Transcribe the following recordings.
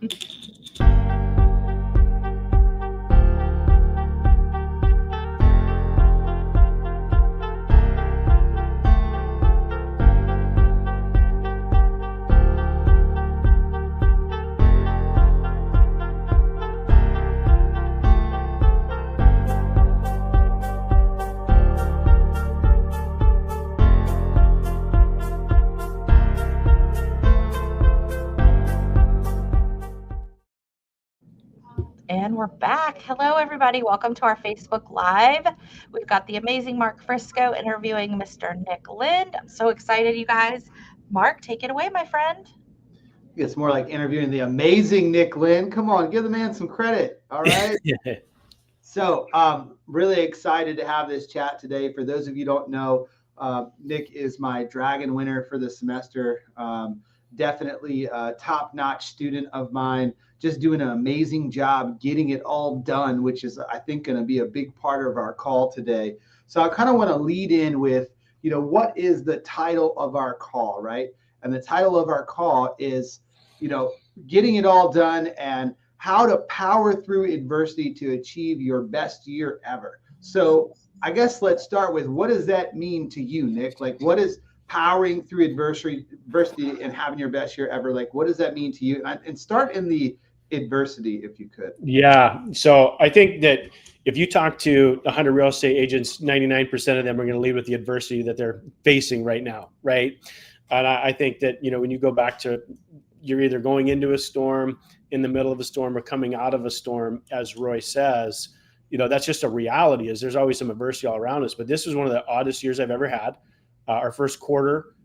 And we're back. Hello, everybody. Welcome to our Facebook Live. We've got the amazing Mark Frisco interviewing Mr. Nick Lind. I'm so excited, you guys. Mark, take it away, my friend. It's more like interviewing the amazing Nick Lind. Come on, give the man some credit. All right. So really excited to have this chat today. For those of you who don't know, Nick is my Dragon winner for the semester. Definitely a top-notch student of mine, just doing an amazing job getting it all done, which is, I think, going to be a big part of our call today. So I kind of want to lead in with, what is the title of our call, right? And the title of our call is, getting it all done and how to power through adversity to achieve your best year ever. So I guess let's start with, what does that mean to you, Nick? Like, what is powering through adversity and having your best year ever? Like, what does that mean to you? And start in the adversity, if you could. Yeah. So I think that if you talk to 100 real estate agents, 99% of them are going to lead with the adversity that they're facing right now. Right. And I think that, when you go back to, you're either going into a storm, in the middle of a storm, or coming out of a storm, as Roy says, that's just a reality. Is there's always some adversity all around us. But this was one of the oddest years I've ever had. Our first quarter,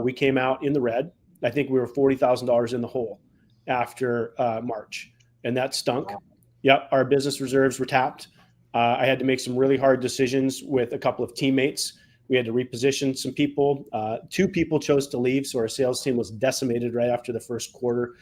we came out in the red. I think we were $40,000 in the hole after March, and that stunk. Wow. Yep, our business reserves were tapped. I had to make some really hard decisions with a couple of teammates. We had to reposition some people. 2 people chose to leave, so our sales team was decimated right after the first quarter.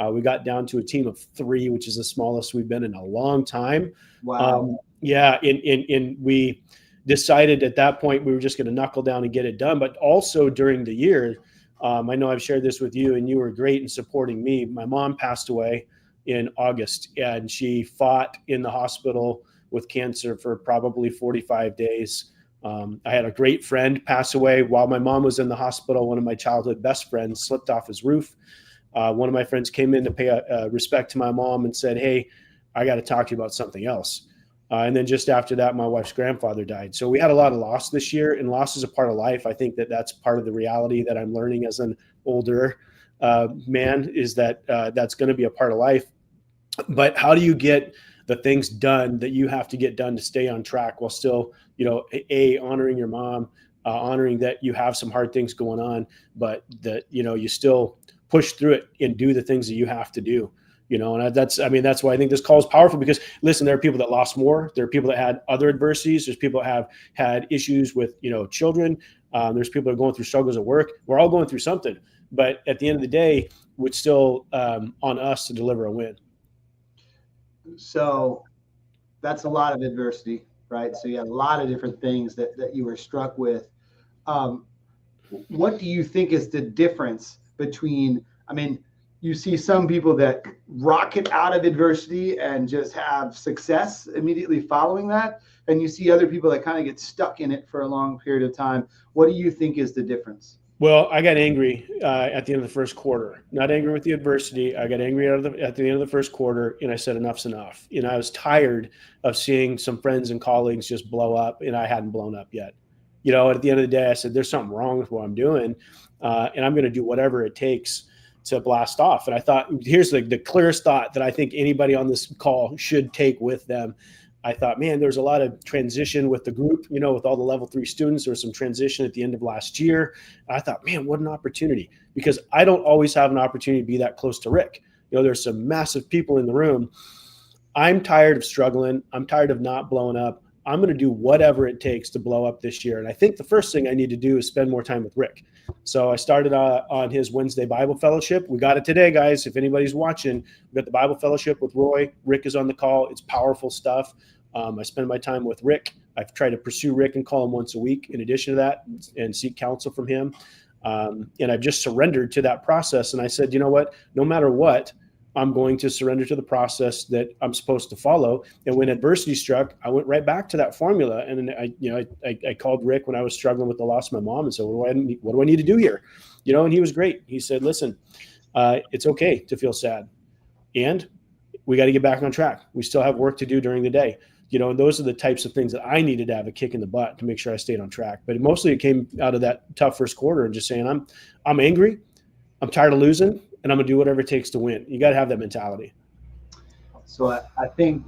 We got down to a team of 3, which is the smallest we've been in a long time. Wow. We decided at that point we were just going to knuckle down and get it done. But also during the year, I know I've shared this with you, and you were great in supporting me. My mom passed away in August, and she fought in the hospital with cancer for probably 45 days. I had a great friend pass away while my mom was in the hospital. One of my childhood best friends slipped off his roof. One of my friends came in to pay respect to my mom and said, "Hey, I got to talk to you about something else." And then just after that, my wife's grandfather died. So we had a lot of loss this year, and loss is a part of life. I think that that's part of the reality that I'm learning as an older man, is that that's going to be a part of life. But how do you get the things done that you have to get done to stay on track while still, honoring your mom, honoring that you have some hard things going on, but that, you still push through it and do the things that you have to do. And that's why I think this call is powerful, because listen, there are people that lost more. There are people that had other adversities. There's people that have had issues with, children. There's people that are going through struggles at work. We're all going through something, but at the end of the day, it's still on us to deliver a win. So that's a lot of adversity, right? So you had a lot of different things that you were struck with. What do you think is the difference between, you see some people that rocket out of adversity and just have success immediately following that, and you see other people that kind of get stuck in it for a long period of time. What do you think is the difference? Well, I got angry at the end of the first quarter. Not angry with the adversity. I got angry at the end of the first quarter, and I said, enough's enough. I was tired of seeing some friends and colleagues just blow up, and I hadn't blown up yet. At the end of the day, I said, there's something wrong with what I'm doing, and I'm going to do whatever it takes to blast off. And I thought, here's the clearest thought that I think anybody on this call should take with them. I thought, man, there's a lot of transition with the group, with all the level 3 students. There was some transition at the end of last year. And I thought, man, what an opportunity, because I don't always have an opportunity to be that close to Rick. There's some massive people in the room. I'm tired of struggling. I'm tired of not blowing up. I'm going to do whatever it takes to blow up this year. And I think the first thing I need to do is spend more time with Rick. So I started on his Wednesday Bible Fellowship. We got it today, guys. If anybody's watching, we got the Bible Fellowship with Roy. Rick is on the call. It's powerful stuff. I spend my time with Rick. I've tried to pursue Rick and call him once a week in addition to that, and seek counsel from him. And I've just surrendered to that process. And I said, you know what? No matter what, I'm going to surrender to the process that I'm supposed to follow. And when adversity struck, I went right back to that formula. And then I called Rick when I was struggling with the loss of my mom and said, what do I need to do here? And he was great. He said, listen, it's okay to feel sad. And we got to get back on track. We still have work to do during the day. And those are the types of things that I needed to have a kick in the butt to make sure I stayed on track. But mostly it came out of that tough first quarter and just saying, I'm angry, I'm tired of losing, and I'm gonna do whatever it takes to win. You got to have that mentality. So I think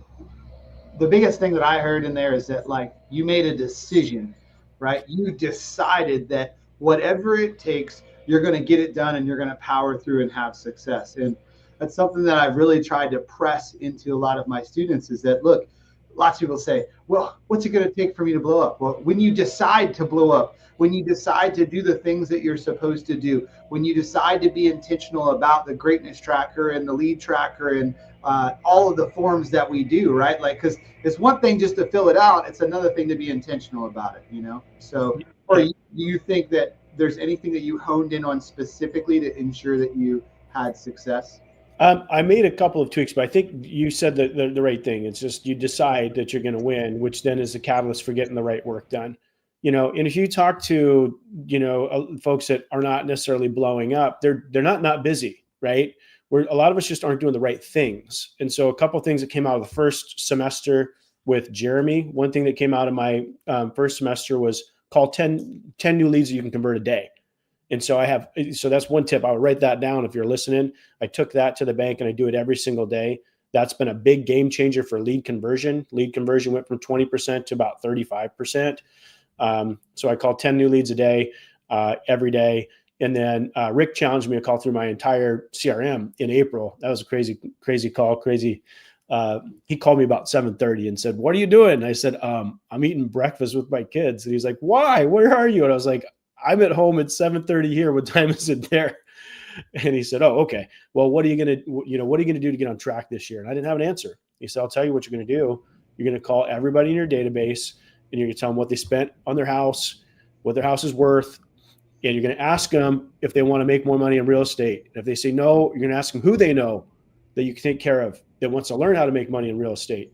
the biggest thing that I heard in there is that, like, you made a decision, right? You decided that whatever it takes, you're going to get it done and you're going to power through and have success. And that's something that I've really tried to press into a lot of my students is that, look, lots of people say, well, what's it going to take for me to blow up? Well, when you decide to blow up, when you decide to do the things that you're supposed to do, when you decide to be intentional about the greatness tracker and the lead tracker and all of the forms that we do, right? Like, because it's one thing just to fill it out. It's another thing to be intentional about it, So, or do you think that there's anything that you honed in on specifically to ensure that you had success? I made a couple of tweaks, but I think you said the right thing. It's just you decide that you're going to win, which then is the catalyst for getting the right work done. And if you talk to, folks that are not necessarily blowing up, they're not busy, right? Where a lot of us just aren't doing the right things. And so a couple of things that came out of the first semester with Jeremy, one thing that came out of my first semester was call 10 new leads that you can convert a day. And so so that's one tip. I would write that down if you're listening. I took that to the bank and I do it every single day. That's been a big game changer for lead conversion. Lead conversion went from 20% to about 35%. So I call 10 new leads a day, every day. And then Rick challenged me to call through my entire CRM in April. That was a crazy call, he called me about 7:30 and said, what are you doing? And I said, I'm eating breakfast with my kids. And he's like, why? Where are you? And I was like, I'm at home at 7:30 here. What time is it there? And he said, oh, okay. Well, what are you going to do to get on track this year? And I didn't have an answer. He said, I'll tell you what you're going to do. You're going to call everybody in your database and you're going to tell them what they spent on their house, what their house is worth. And you're going to ask them if they want to make more money in real estate. And if they say no, you're going to ask them who they know that you can take care of that wants to learn how to make money in real estate.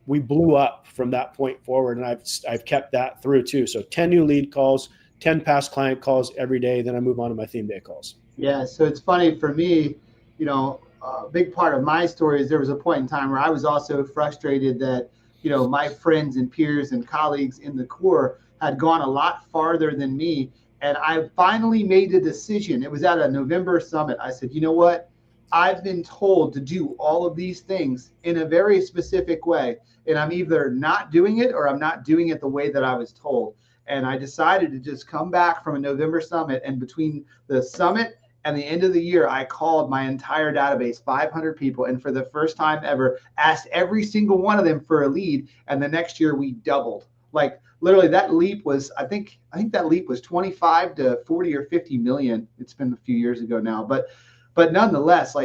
We blew up from that point forward. And I've kept that through too. So 10 new lead calls, 10 past client calls every day. Then I move on to my theme day calls. Yeah. So it's funny for me, a big part of my story is there was a point in time where I was also frustrated that, my friends and peers and colleagues in the core had gone a lot farther than me. And I finally made a decision. It was at a November summit. I said, you know what? I've been told to do all of these things in a very specific way. And I'm either not doing it or I'm not doing it the way that I was told. And I decided to just come back from a November summit. And between the summit and the end of the year, I called my entire database, 500 people. And for the first time ever, asked every single one of them for a lead. And the next year we doubled. Like literally that leap was, I think that leap was 25 to 40 or 50 million. It's been a few years ago now, but nonetheless,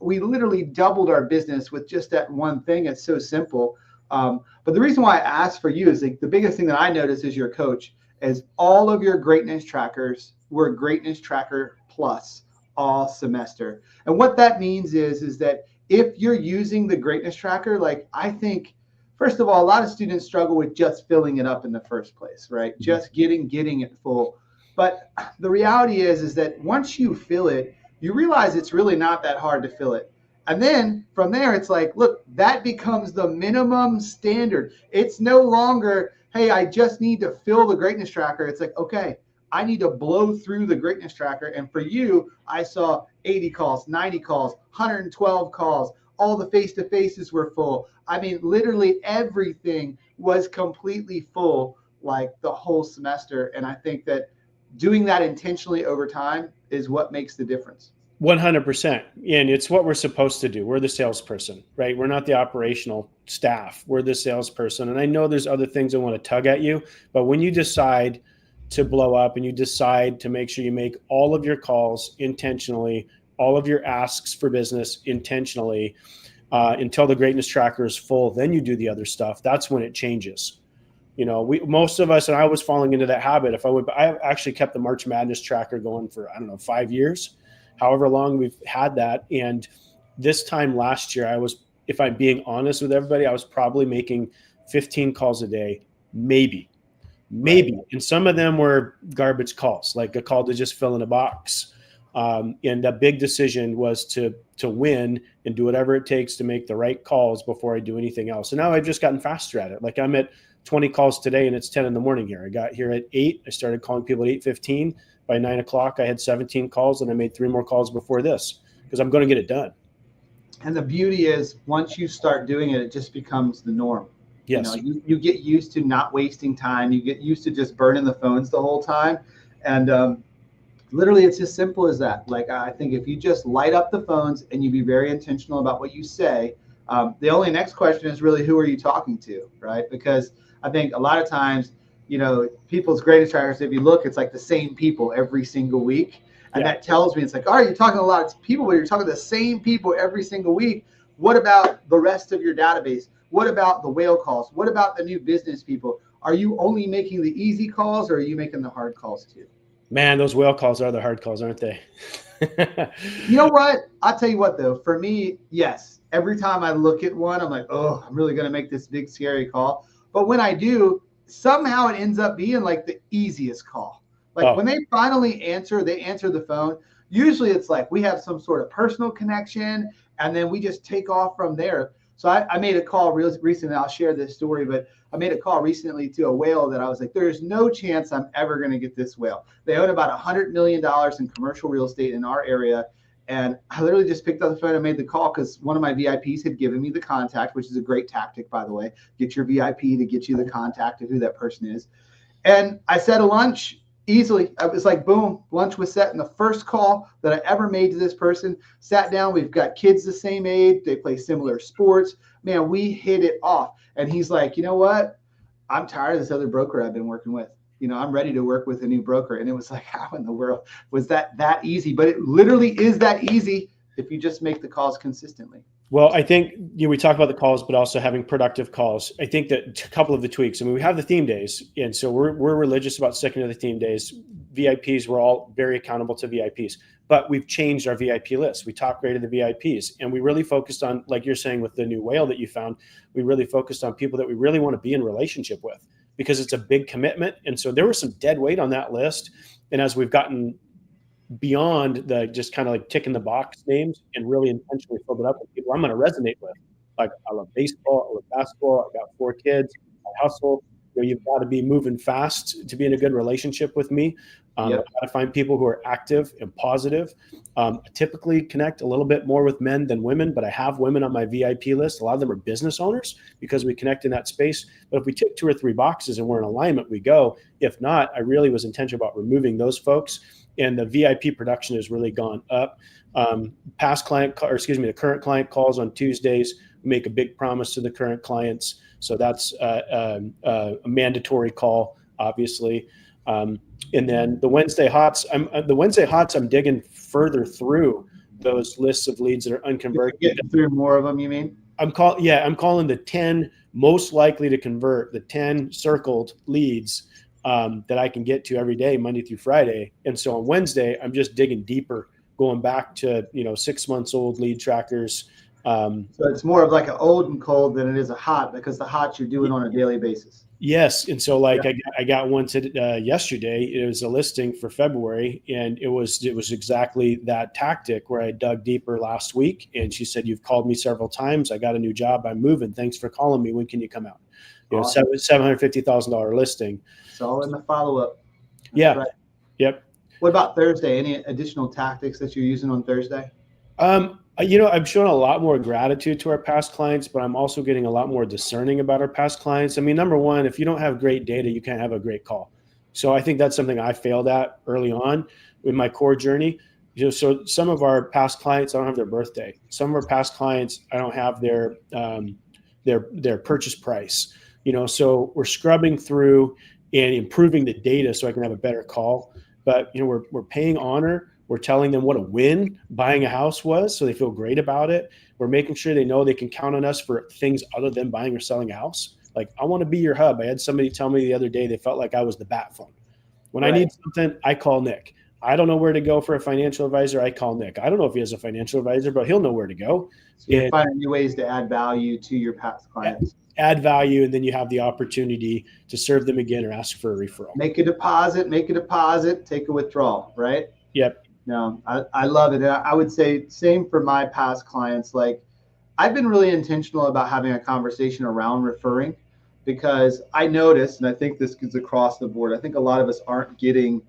we literally doubled our business with just that one thing. It's so simple. But the reason why I asked for you is the biggest thing that I noticed as your coach is all of your greatness trackers were Greatness Tracker Plus all semester. And what that means is that if you're using the Greatness Tracker, I think, first of all, a lot of students struggle with just filling it up in the first place, right? Mm-hmm. Just getting it full. But the reality is that once you fill it, you realize it's really not that hard to fill it. And then from there, it's like, look, that becomes the minimum standard. It's no longer, hey, I just need to fill the greatness tracker. It's like, okay, I need to blow through the greatness tracker. And for you, I saw 80 calls, 90 calls, 112 calls. All the face-to-faces were full. I mean, literally everything was completely full, the whole semester. And I think that doing that intentionally over time is what makes the difference. 100%. And it's what we're supposed to do. We're the salesperson, right? We're not the operational staff. We're the salesperson. And I know there's other things that want to tug at you, but when you decide to blow up and you decide to make sure you make all of your calls intentionally, all of your asks for business intentionally, until the greatness tracker is full, then you do the other stuff. That's when it changes. Most of us, and I was falling into that habit. I actually kept the March Madness tracker going for, 5 years, however long we've had that. And This time last year, I was, if I'm being honest with everybody, I was probably making 15 calls a day, maybe. Right. And some of them were garbage calls, like a call to just fill in a box. And the big decision was to win and do whatever it takes to make the right calls before I do anything else. And now I've just gotten faster at it. Like I'm at 20 calls today, and it's 10 in the morning here. I got here at 8. I started calling people at 8:15. By 9 o'clock, I had 17 calls, and I made 3 more calls before this because I'm going to get it done. And the beauty is, once you start doing it, it just becomes the norm. Yes. You get used to not wasting time. You get used to just burning the phones the whole time. And literally, it's as simple as that. Like, I think if you just light up the phones and you be very intentional about what you say, the only next question is really, who are you talking to, right? Because I think a lot of times, people's greatest attractors, if you look, it's like the same people every single week. And that tells me, it's like, all right, you're talking to a lot of people, but you're talking to the same people every single week. What about the rest of your database? What about the whale calls? What about the new business people? Are you only making the easy calls, or are you making the hard calls too? Man, those whale calls are the hard calls, aren't they? You know what? I'll tell you what, though. For me, yes. Every time I look at one, I'm like, oh, I'm really going to make this big, scary call. But when I do, somehow it ends up being like the easiest call. Like when they finally answer, they answer the phone. Usually it's like we have some sort of personal connection, and then we just take off from there. So I made a call recently. I'll share this story, but I made a call recently to a whale that I was like, there's no chance I'm ever going to get this whale. They own about $100 million in commercial real estate in our area. And I literally just picked up the phone and made the call because one of my VIPs had given me the contact, which is a great tactic, by the way. Get your VIP to get you the contact of who that person is. And I set a lunch easily. I was like, boom, lunch was set. And the first call that I ever made to this person, sat down. We've got kids the same age. They play similar sports. Man, we hit it off. And he's like, you know what? I'm tired of this other broker I've been working with. I'm ready to work with a new broker. And it was like, how in the world was that easy? But it literally is that easy if you just make the calls consistently. Well, I think we talk about the calls, but also having productive calls. I think that a couple of the tweaks. I mean, we have the theme days, and so we're religious about sticking to the theme days. VIPs, we're all very accountable to VIPs, but we've changed our VIP list. We top graded the VIPs, and we really focused on, like you're saying, with the new whale that you found. We really focused on people that we really want to be in relationship with because it's a big commitment, and so there was some dead weight on that list. And as we've gotten beyond the just kind of like ticking the box names and really intentionally filled it up with people I'm going to resonate with. Like, I love baseball, I love basketball, I've got 4 kids, I hustle. You've got to be moving fast to be in a good relationship with me. I've got to find people who are active and positive. I typically connect a little bit more with men than women, but I have women on my VIP list. A lot of them are business owners because we connect in that space. But if we tick 2 or 3 boxes and we're in alignment, we go. If not, I really was intentional about removing those folks. And the VIP production has really gone up. The current client calls on Tuesdays. We make a big promise to the current clients. So that's a mandatory call, obviously. And then the Wednesday hots, I'm digging further through those lists of leads that are unconverted. Getting through more of them, you mean? I'm calling the 10 most likely to convert, the 10 circled leads that I can get to every day, Monday through Friday. And so on Wednesday, I'm just digging deeper, going back to 6 months old lead trackers. So it's more of like an old and cold than it is a hot, because the hots you're doing on a daily basis. Yes. And so I got one yesterday. It was a listing for February, and it was exactly that tactic where I dug deeper last week. And she said, "You've called me several times. I got a new job. I'm moving. Thanks for calling me. When can you come out?" Awesome. $750,000 listing. It's all in the follow-up. Yeah. Right. Yep. What about Thursday? Any additional tactics that you're using on Thursday? I'm showing a lot more gratitude to our past clients, but I'm also getting a lot more discerning about our past clients. I mean, number one, if you don't have great data, you can't have a great call. So I think that's something I failed at early on in my core journey. So some of our past clients, I don't have their birthday. Some of our past clients, I don't have their purchase price. So we're scrubbing through and improving the data so I can have a better call. But we're paying honor. We're telling them what a win buying a house was, so they feel great about it. We're making sure they know they can count on us for things other than buying or selling a house. Like, I want to be your hub. I had somebody tell me the other day they felt like I was the bat phone. When I need something, I call Nick. I don't know where to go for a financial advisor. I call Nick. I don't know if he has a financial advisor, but he'll know where to go. So you're finding new ways to add value to your past clients. Add value, and then you have the opportunity to serve them again or ask for a referral. Make a deposit, take a withdrawal, right? Yep. No, I love it. And I would say same for my past clients. Like, I've been really intentional about having a conversation around referring, because I noticed, and I think this is across the board, I think a lot of us aren't getting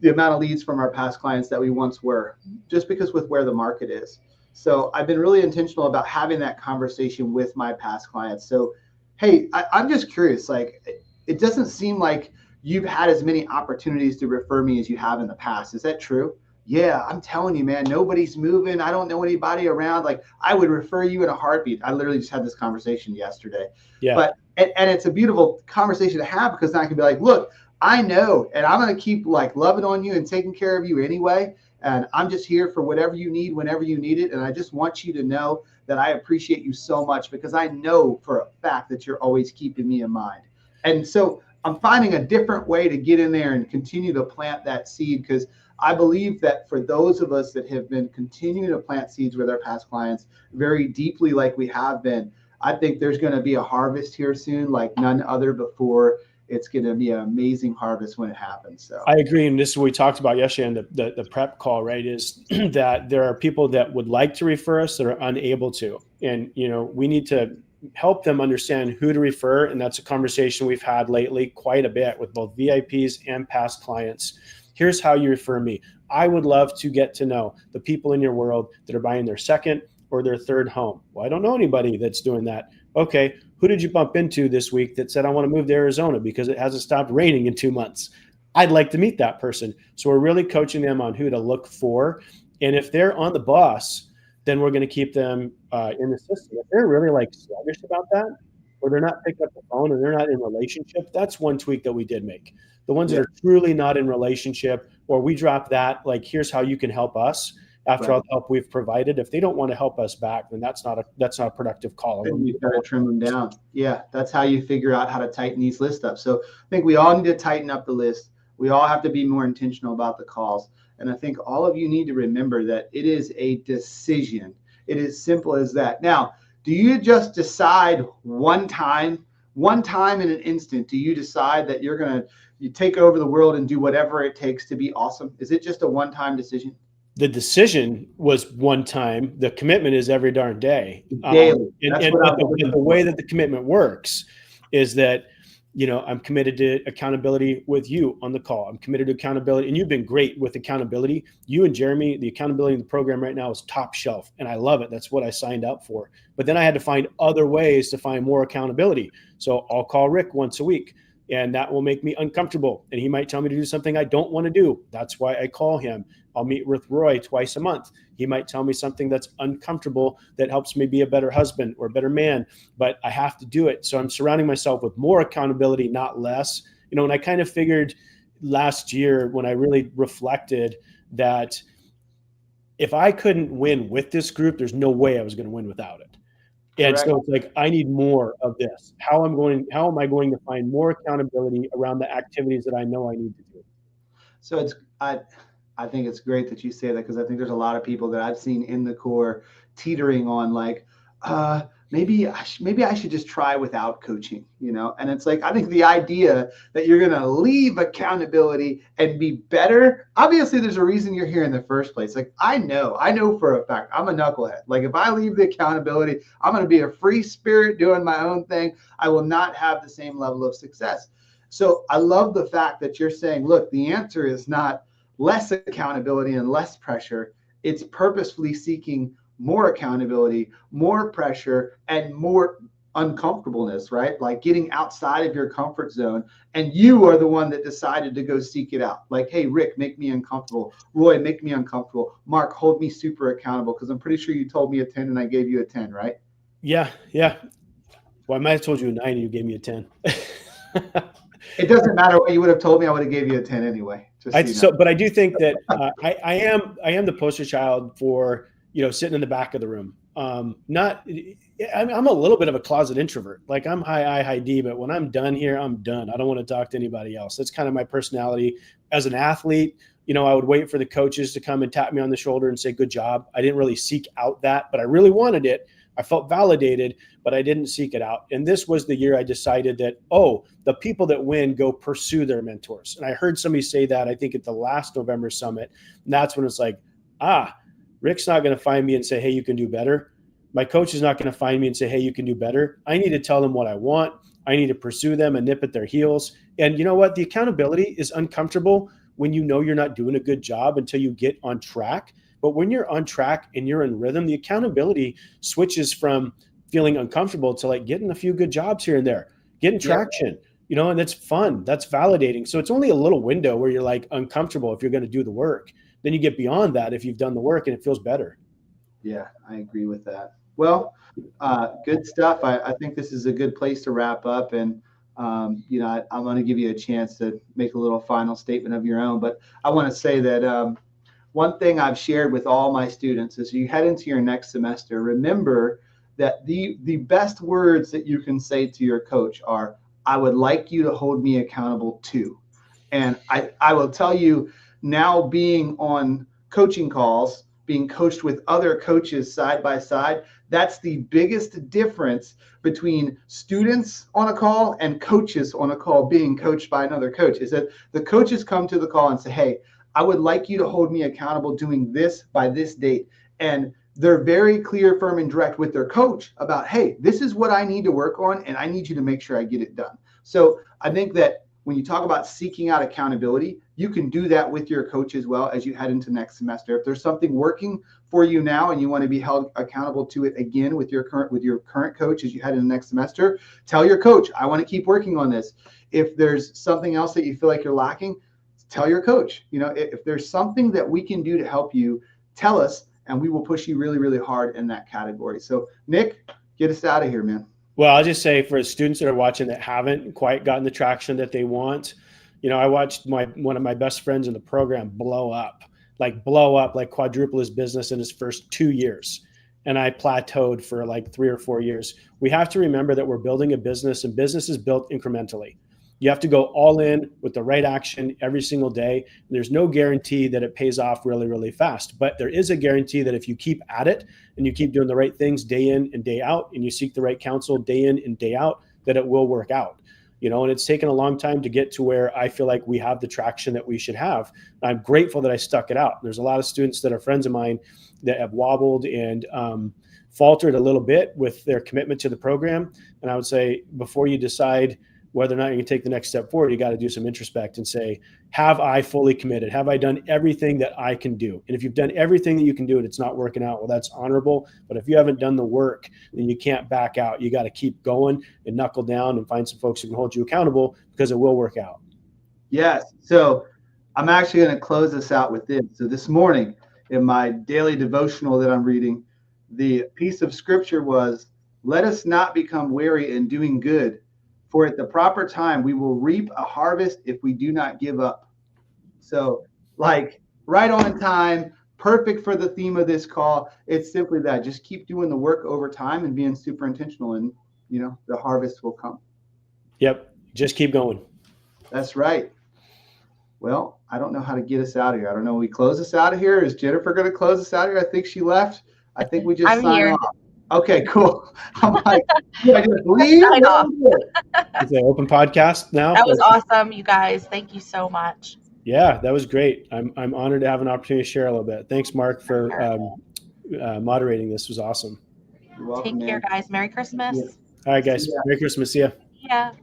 the amount of leads from our past clients that we once were, just because with where the market is. So I've been really intentional about having that conversation with my past clients. So, hey, I'm just curious, like, it doesn't seem like you've had as many opportunities to refer me as you have in the past. Is that true? Yeah, I'm telling you, man, nobody's moving. I don't know anybody around. Like, I would refer you in a heartbeat. I literally just had this conversation yesterday. Yeah. But, and it's a beautiful conversation to have, because then I can be like, look, I know, and I'm going to keep like loving on you and taking care of you anyway. And I'm just here for whatever you need, whenever you need it. And I just want you to know that I appreciate you so much, because I know for a fact that you're always keeping me in mind. And so I'm finding a different way to get in there and continue to plant that seed, because I believe that for those of us that have been continuing to plant seeds with our past clients very deeply, like we have been, I think there's going to be a harvest here soon, like none other before. It's going to be an amazing harvest when it happens. So I agree. And this is what we talked about yesterday in the prep call, right? Is that there are people that would like to refer us that are unable to. And, we need to help them understand who to refer. And that's a conversation we've had lately quite a bit with both VIPs and past clients. Here's how you refer me. I would love to get to know the people in your world that are buying their second or their third home. Well, I don't know anybody that's doing that. Okay, who did you bump into this week that said, I want to move to Arizona because it hasn't stopped raining in 2 months? I'd like to meet that person. So we're really coaching them on who to look for. And if they're on the bus, then we're going to keep them in the system. If they're really like sluggish about that, or they're not picking up the phone and they're not in relationship, that's one tweak that we did make. The ones that are truly not in relationship, or we drop that, like, here's how you can help us after all the help we've provided. If they don't want to help us back, then that's not a productive call. And you've got to trim them down. Yeah, that's how you figure out how to tighten these lists up. So I think we all need to tighten up the list. We all have to be more intentional about the calls. And I think all of you need to remember that it is a decision. It is simple as that. Now, do you just decide one time in an instant, do you decide that you're going to take over the world and do whatever it takes to be awesome? Is it just a one-time decision? The decision was one time. The commitment is every darn day. Daily. The way that the commitment works is that, I'm committed to accountability with you on the call. I'm committed to accountability. And you've been great with accountability. You and Jeremy, the accountability in the program right now is top shelf. And I love it. That's what I signed up for. But then I had to find other ways to find more accountability. So I'll call Rick once a week, and that will make me uncomfortable. And he might tell me to do something I don't want to do. That's why I call him. I'll meet with Roy twice a month. He might tell me something that's uncomfortable that helps me be a better husband or a better man, but I have to do it. So I'm surrounding myself with more accountability, not less. And I kind of figured last year when I really reflected that if I couldn't win with this group, there's no way I was going to win without it. And so it's like, I need more of this. How am I going to find more accountability around the activities that I know I need to do? So I think it's great that you say that, because I think there's a lot of people that I've seen in the core teetering on like, maybe I should just try without coaching, And it's like, I think the idea that you're going to leave accountability and be better, obviously there's a reason you're here in the first place. Like, I know for a fact, I'm a knucklehead. Like, if I leave the accountability, I'm going to be a free spirit doing my own thing. I will not have the same level of success. So I love the fact that you're saying, look, the answer is not less accountability and less pressure. It's purposefully seeking more accountability, more pressure, and more uncomfortableness, right? Like getting outside of your comfort zone. And you are the one that decided to go seek it out. Like, hey, Rick, make me uncomfortable. Roy, make me uncomfortable. Mark, hold me super accountable, because I'm pretty sure you told me a 10 and I gave you a 10, right? Yeah. Well, I might have told you a 9 and you gave me a 10. It doesn't matter what you would have told me. I would have gave you a 10 anyway. But I do think that I am the poster child for, sitting in the back of the room. I'm a little bit of a closet introvert. Like, I'm high I, high D, but when I'm done here, I'm done. I don't want to talk to anybody else. That's kind of my personality. As an athlete, I would wait for the coaches to come and tap me on the shoulder and say, good job. I didn't really seek out that, but I really wanted it. I felt validated, but I didn't seek it out. And this was the year I decided that, the people that win go pursue their mentors. And I heard somebody say that, I think at the last November summit. And that's when it's like, Rick's not going to find me and say, hey, you can do better. My coach is not going to find me and say, hey, you can do better. I need to tell them what I want. I need to pursue them and nip at their heels. And you know what? The accountability is uncomfortable when you know you're not doing a good job until you get on track. But when you're on track and you're in rhythm, the accountability switches from feeling uncomfortable to like getting a few good jobs here and there, getting traction, and it's fun. That's validating. So it's only a little window where you're like uncomfortable if you're going to do the work. Then you get beyond that if you've done the work and it feels better. Yeah, I agree with that. Well, good stuff. I think this is a good place to wrap up. And, I'm going to give you a chance to make a little final statement of your own. But I want to say that one thing I've shared with all my students is you head into your next semester, remember that the best words that you can say to your coach are, I would like you to hold me accountable too. And I will tell you now, being on coaching calls, being coached with other coaches side by side, that's the biggest difference between students on a call and coaches on a call being coached by another coach, is that the coaches come to the call and say, hey, I would like you to hold me accountable doing this by this date. And they're very clear, firm, and direct with their coach about, hey, this is what I need to work on, and I need you to make sure I get it done. So I think that when you talk about seeking out accountability, you can do that with your coach as well as you head into next semester. If there's something working for you now and you want to be held accountable to it again with your current coach as you head into next semester, tell your coach, I want to keep working on this. If there's something else that you feel like you're lacking, tell your coach. If there's something that we can do to help you, tell us, and we will push you really, really hard in that category. So Nick, get us out of here, man. Well, I'll just say for students that are watching that haven't quite gotten the traction that they want, I watched one of my best friends in the program blow up, like quadruple his business in his first 2 years. And I plateaued for like 3 or 4 years. We have to remember that we're building a business, and business is built incrementally. You have to go all in with the right action every single day. And there's no guarantee that it pays off really, really fast. But there is a guarantee that if you keep at it and you keep doing the right things day in and day out, and you seek the right counsel day in and day out, that it will work out. And it's taken a long time to get to where I feel like we have the traction that we should have. And I'm grateful that I stuck it out. There's a lot of students that are friends of mine that have wobbled and faltered a little bit with their commitment to the program. And I would say, before you decide whether or not you can take the next step forward, you got to do some introspect and say, have I fully committed? Have I done everything that I can do? And if you've done everything that you can do and it's not working out, well, that's honorable. But if you haven't done the work, then you can't back out. You got to keep going and knuckle down and find some folks who can hold you accountable, because it will work out. Yes. So I'm actually going to close this out with this. So this morning in my daily devotional that I'm reading, the piece of scripture was, let us not become weary in doing good, for at the proper time, we will reap a harvest if we do not give up. So right on time, perfect for the theme of this call. It's simply that. Just keep doing the work over time and being super intentional, and, the harvest will come. Yep. Just keep going. That's right. Well, I don't know how to get us out of here. I don't know. We close us out of here. Is Jennifer going to close us out of here? I think she left. I think we just sign off. Okay, cool. I'm like, I just leave. It's an open podcast now. That was awesome, you guys. Thank you so much. Yeah, that was great. I'm honored to have an opportunity to share a little bit. Thanks, Mark, for moderating. This was awesome. You're welcome, Take care, guys. Merry Christmas. Yeah. All right, guys. Merry Christmas. See ya. Yeah.